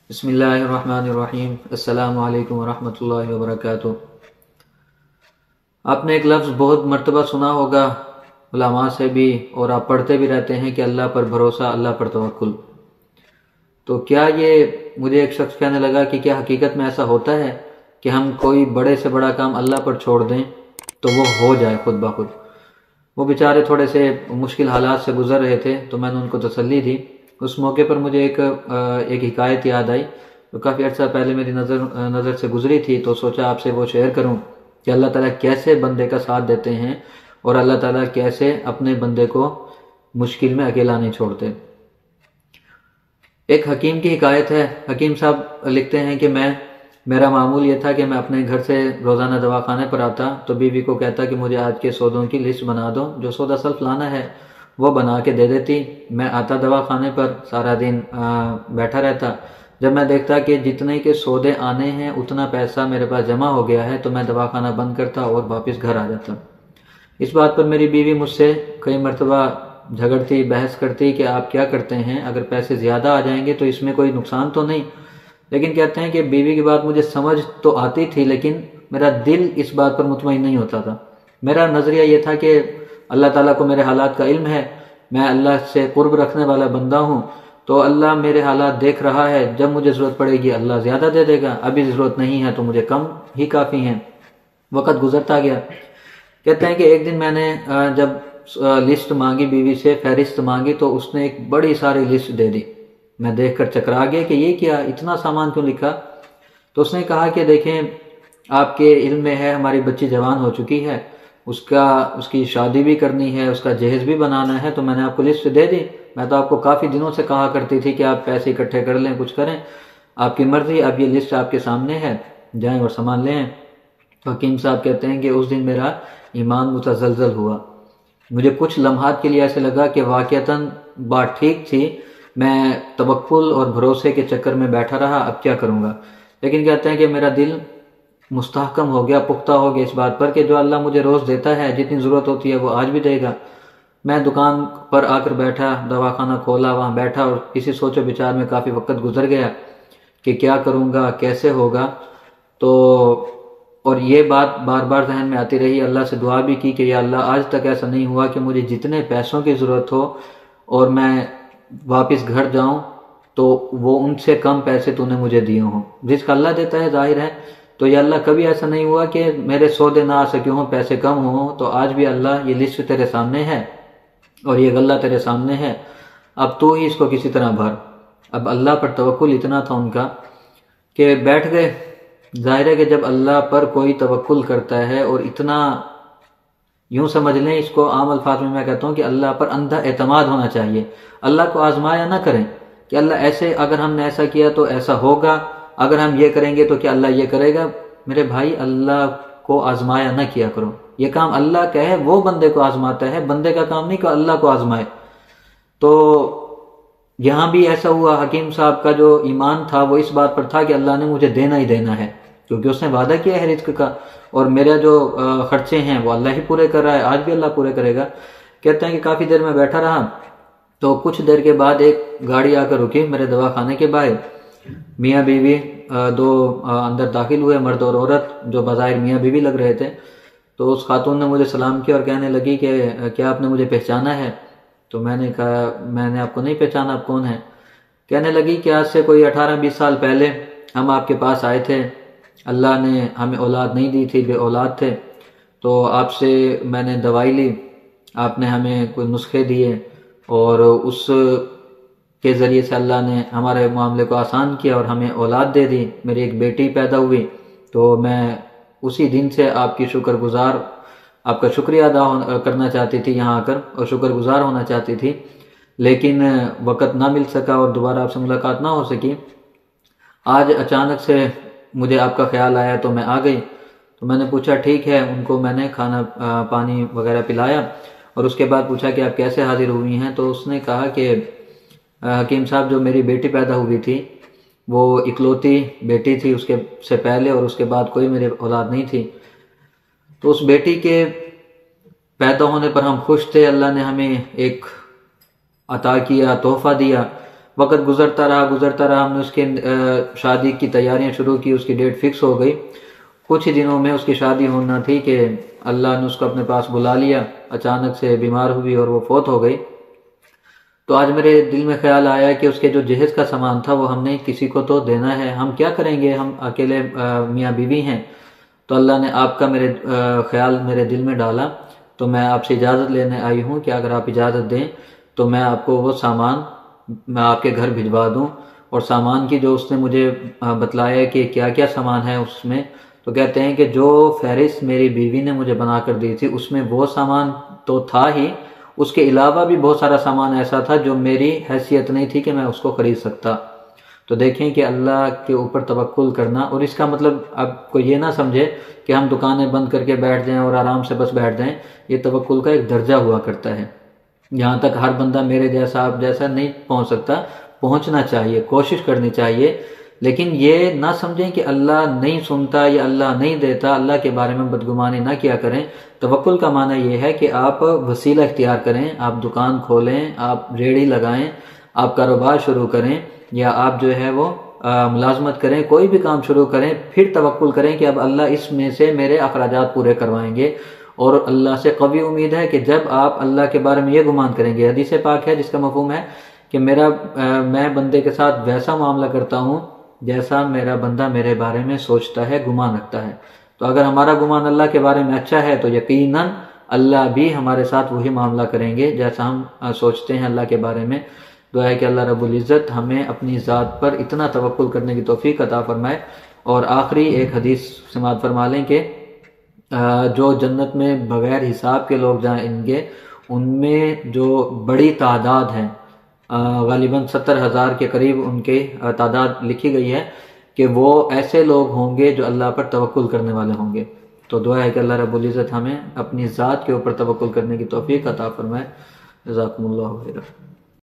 بسم اللہ الرحمن الرحیم۔ السلام علیکم ورحمۃ اللہ وبرکاتہ۔ آپ نے ایک لفظ بہت مرتبہ سنا ہوگا علماء سے بھی، اور آپ پڑھتے بھی رہتے ہیں کہ اللہ پر بھروسہ، اللہ پر توکل۔ تو کیا یہ مجھے ایک شخص کہنے لگا کہ کیا حقیقت میں ایسا ہوتا ہے کہ ہم کوئی بڑے سے بڑا کام اللہ پر چھوڑ دیں تو وہ ہو جائے خود بخود؟ وہ بیچارے تھوڑے سے مشکل حالات سے گزر رہے تھے، تو میں نے ان کو تسلی دی۔ اس موقع پر مجھے ایک حکایت یاد آئی جو کافی عرصہ پہلے میری نظر سے گزری تھی، تو سوچا آپ سے وہ شیئر کروں کہ اللہ تعالیٰ کیسے بندے کا ساتھ دیتے ہیں اور اللہ تعالیٰ کیسے اپنے بندے کو مشکل میں اکیلا نہیں چھوڑتے۔ ایک حکیم کی حکایت ہے۔ حکیم صاحب لکھتے ہیں کہ میرا معمول یہ تھا کہ میں اپنے گھر سے روزانہ دواخانے پر آتا تو بیوی کو کہتا کہ مجھے آج کے سودوں کی لسٹ بنا دو، جو سودا سلف لانا ہے وہ بنا کے دے دیتی۔ میں آتا دواخانے پر، سارا دن بیٹھا رہتا۔ جب میں دیکھتا کہ جتنے کے سودے آنے ہیں اتنا پیسہ میرے پاس جمع ہو گیا ہے تو میں دواخانہ بند کرتا اور واپس گھر آ جاتا۔ اس بات پر میری بیوی مجھ سے کئی مرتبہ جھگڑتی، بحث کرتی کہ آپ کیا کرتے ہیں، اگر پیسے زیادہ آ جائیں گے تو اس میں کوئی نقصان تو نہیں؟ لیکن کہتے ہیں کہ بیوی کی بات مجھے سمجھ تو آتی تھی، لیکن میرا دل اس بات پر مطمئن نہیں ہوتا تھا۔ میرا نظریہ یہ تھا کہ اللہ تعالیٰ کو میرے حالات کا علم ہے، میں اللہ سے قرب رکھنے والا بندہ ہوں، تو اللہ میرے حالات دیکھ رہا ہے، جب مجھے ضرورت پڑے گی اللہ زیادہ دے دے گا، ابھی ضرورت نہیں ہے تو مجھے کم ہی کافی ہیں۔ وقت گزرتا گیا۔ کہتے ہیں کہ ایک دن میں نے جب لسٹ مانگی بیوی سے، فہرست مانگی، تو اس نے ایک بڑی ساری لسٹ دے دی۔ میں دیکھ کر چکرا گیا کہ یہ کیا، اتنا سامان کیوں لکھا؟ تو اس نے کہا کہ دیکھیں آپ کے علم میں ہے ہماری بچی جوان ہو چکی ہے، اس کی شادی بھی کرنی ہے، اس کا جہیز بھی بنانا ہے، تو میں نے آپ کو لسٹ دے دی۔ میں تو آپ کو کافی دنوں سے کہا کرتی تھی کہ آپ پیسے اکٹھے کر لیں، کچھ کریں، آپ کی مرضی، اب یہ لسٹ آپ کے سامنے ہے، جائیں اور سامان لیں۔ تو حکیم صاحب کہتے ہیں کہ اس دن میرا ایمان متزلزل ہوا۔ مجھے کچھ لمحات کے لیے ایسے لگا کہ واقعتاً بات ٹھیک تھی، میں توکل اور بھروسے کے چکر میں بیٹھا رہا، اب کیا کروں گا؟ لیکن کہتے ہیں کہ میرا دل مستحکم ہو گیا، پختہ ہو گیا اس بات پر کہ جو اللہ مجھے روز دیتا ہے، جتنی ضرورت ہوتی ہے وہ آج بھی دے گا۔ میں دکان پر آ کر بیٹھا، دواخانہ کھولا، وہاں بیٹھا اور اسی سوچ و بچار میں کافی وقت گزر گیا کہ کیا کروں گا، کیسے ہوگا۔ اور یہ بات بار بار ذہن میں آتی رہی۔ اللہ سے دعا بھی کی کہ یا اللہ آج تک ایسا نہیں ہوا کہ مجھے جتنے پیسوں کی ضرورت ہو اور میں واپس گھر جاؤں تو وہ ان سے کم پیسے تو نے مجھے دیے ہوں۔ رزق اللہ دیتا ہے ظاہر ہے، تو یا اللہ کبھی ایسا نہیں ہوا کہ میرے سودے نہ آ سکے ہوں، پیسے کم ہوں، تو آج بھی اللہ یہ لسٹ تیرے سامنے ہے اور یہ غلہ تیرے سامنے ہے، اب تو ہی اس کو کسی طرح بھر۔ اب اللہ پر توکل اتنا تھا ان کا کہ بیٹھ گئے۔ ظاہر ہے کہ جب اللہ پر کوئی توکل کرتا ہے، اور اتنا یوں سمجھ لیں، اس کو عام الفاظ میں کہتا ہوں کہ اللہ پر اندھا اعتماد ہونا چاہیے۔ اللہ کو آزمایا نہ کریں کہ اللہ ایسے، اگر ہم نے ایسا کیا تو ایسا ہوگا، اگر ہم یہ کریں گے تو کیا اللہ یہ کرے گا؟ میرے بھائی، اللہ کو آزمایا نہ کیا کرو۔ یہ کام اللہ کا ہے، وہ بندے کو آزماتا ہے، بندے کا کام نہیں کہ اللہ کو آزمائے۔ تو یہاں بھی ایسا ہوا، حکیم صاحب کا جو ایمان تھا وہ اس بات پر تھا کہ اللہ نے مجھے دینا ہی دینا ہے، کیونکہ اس نے وعدہ کیا ہے رزق کا، اور میرے جو خرچے ہیں وہ اللہ ہی پورے کر رہا ہے، آج بھی اللہ پورے کرے گا۔ کہتے ہیں کہ کافی دیر میں بیٹھا رہا، تو کچھ دیر کے بعد ایک گاڑی آ کر رکی میرے دواخانے کے باہر۔ میاں بیوی دو اندر داخل ہوئے، مرد اور عورت، جو بظاہر میاں بیوی لگ رہے تھے۔ تو اس خاتون نے مجھے سلام کیا اور کہنے لگی کہ کیا آپ نے مجھے پہچانا ہے؟ تو میں نے کہا میں نے آپ کو نہیں پہچانا، آپ کون ہیں؟ کہنے لگی کہ آج سے کوئی 18-20 سال پہلے ہم آپ کے پاس آئے تھے، اللہ نے ہمیں اولاد نہیں دی تھی، بے اولاد تھے، تو آپ سے میں نے دوائی لی، آپ نے ہمیں کوئی نسخے دیے، اور اس کے ذریعے سے اللہ نے ہمارے معاملے کو آسان کیا اور ہمیں اولاد دے دی، میری ایک بیٹی پیدا ہوئی۔ تو میں اسی دن سے آپ کی آپ کا شکریہ ادا کرنا چاہتی تھی یہاں آ کر، اور شکر گزار ہونا چاہتی تھی، لیکن وقت نہ مل سکا اور دوبارہ آپ سے ملاقات نہ ہو سکی۔ آج اچانک سے مجھے آپ کا خیال آیا تو میں آ گئی۔ تو میں نے پوچھا ٹھیک ہے، ان کو میں نے کھانا پانی وغیرہ پلایا، اور اس کے بعد پوچھا کہ آپ کیسے حاضر ہوئی ہیں؟ تو اس نے کہا کہ حکیم صاحب، جو میری بیٹی پیدا ہوئی تھی وہ اکلوتی بیٹی تھی، اس کے سے پہلے اور اس کے بعد کوئی میرے اولاد نہیں تھی، تو اس بیٹی کے پیدا ہونے پر ہم خوش تھے، اللہ نے ہمیں ایک عطا کیا، تحفہ دیا، وقت گزرتا رہا، ہم نے اس کے شادی کی تیاریاں شروع کی، اس کی ڈیٹ فکس ہو گئی۔ کچھ ہی دنوں میں اس کی شادی ہونا تھی کہ اللہ نے اس کو اپنے پاس بلا لیا، اچانک سے بیمار ہوئی اور وہ فوت ہو گئی۔ تو آج میرے دل میں خیال آیا کہ اس کے جو جہیز کا سامان تھا وہ ہم نے کسی کو تو دینا ہے، ہم کیا کریں گے، ہم اکیلے میاں بیوی ہیں۔ تو اللہ نے آپ کا خیال میرے دل میں ڈالا، تو میں آپ سے اجازت لینے آئی ہوں کہ اگر آپ اجازت دیں تو میں آپ کو وہ سامان میں آپ کے گھر بھجوا دوں۔ اور سامان کی جو اس نے مجھے بتلایا کہ کیا کیا سامان ہے اس میں، تو کہتے ہیں کہ جو فہرست میری بیوی نے مجھے بنا کر دی تھی اس میں وہ سامان تو تھا ہی، اس کے علاوہ بھی بہت سارا سامان ایسا تھا جو میری حیثیت نہیں تھی کہ میں اس کو خرید سکتا۔ تو دیکھیں کہ اللہ کے اوپر توکل کرنا، اور اس کا مطلب اب کوئی یہ نہ سمجھے کہ ہم دکانیں بند کر کے بیٹھ جائیں اور آرام سے بس بیٹھ جائیں، یہ توکل کا ایک درجہ ہوا کرتا ہے۔ یہاں تک ہر بندہ میرے جیسا آپ جیسا نہیں پہنچ سکتا، پہنچنا چاہیے، کوشش کرنی چاہیے، لیکن یہ نہ سمجھیں کہ اللہ نہیں سنتا یا اللہ نہیں دیتا، اللہ کے بارے میں بدگمانی نہ کیا کریں۔ توکل کا معنی یہ ہے کہ آپ وسیلہ اختیار کریں، آپ دکان کھولیں، آپ ریڑھی لگائیں، آپ کاروبار شروع کریں، یا آپ جو ہے وہ ملازمت کریں، کوئی بھی کام شروع کریں، پھر توکل کریں کہ اب اللہ اس میں سے میرے اخراجات پورے کروائیں گے۔ اور اللہ سے قوی امید ہے کہ جب آپ اللہ کے بارے میں یہ گمان کریں گے، حدیث پاک ہے جس کا مفہوم ہے کہ میں بندے کے ساتھ ویسا معاملہ کرتا ہوں جیسا میرا بندہ میرے بارے میں سوچتا ہے، گمان رکھتا ہے۔ تو اگر ہمارا گمان اللہ کے بارے میں اچھا ہے تو یقیناً اللہ بھی ہمارے ساتھ وہی معاملہ کریں گے جیسا ہم سوچتے ہیں اللہ کے بارے میں۔ دعا ہے کہ اللہ رب العزت ہمیں اپنی ذات پر اتنا توکل کرنے کی توفیق عطا فرمائے۔ اور آخری ایک حدیث سماعت فرما لیں کہ جو جنت میں بغیر حساب کے لوگ جائیں گے، ان میں جو بڑی تعداد ہے، غالباً 70,000 کے قریب ان کی تعداد لکھی گئی ہے، کہ وہ ایسے لوگ ہوں گے جو اللہ پر توکل کرنے والے ہوں گے۔ تو دعا ہے کہ اللہ رب العزت ہمیں اپنی ذات کے اوپر توکل کرنے کی توفیق عطا فرمائے۔ جزاکم اللہ خیرا۔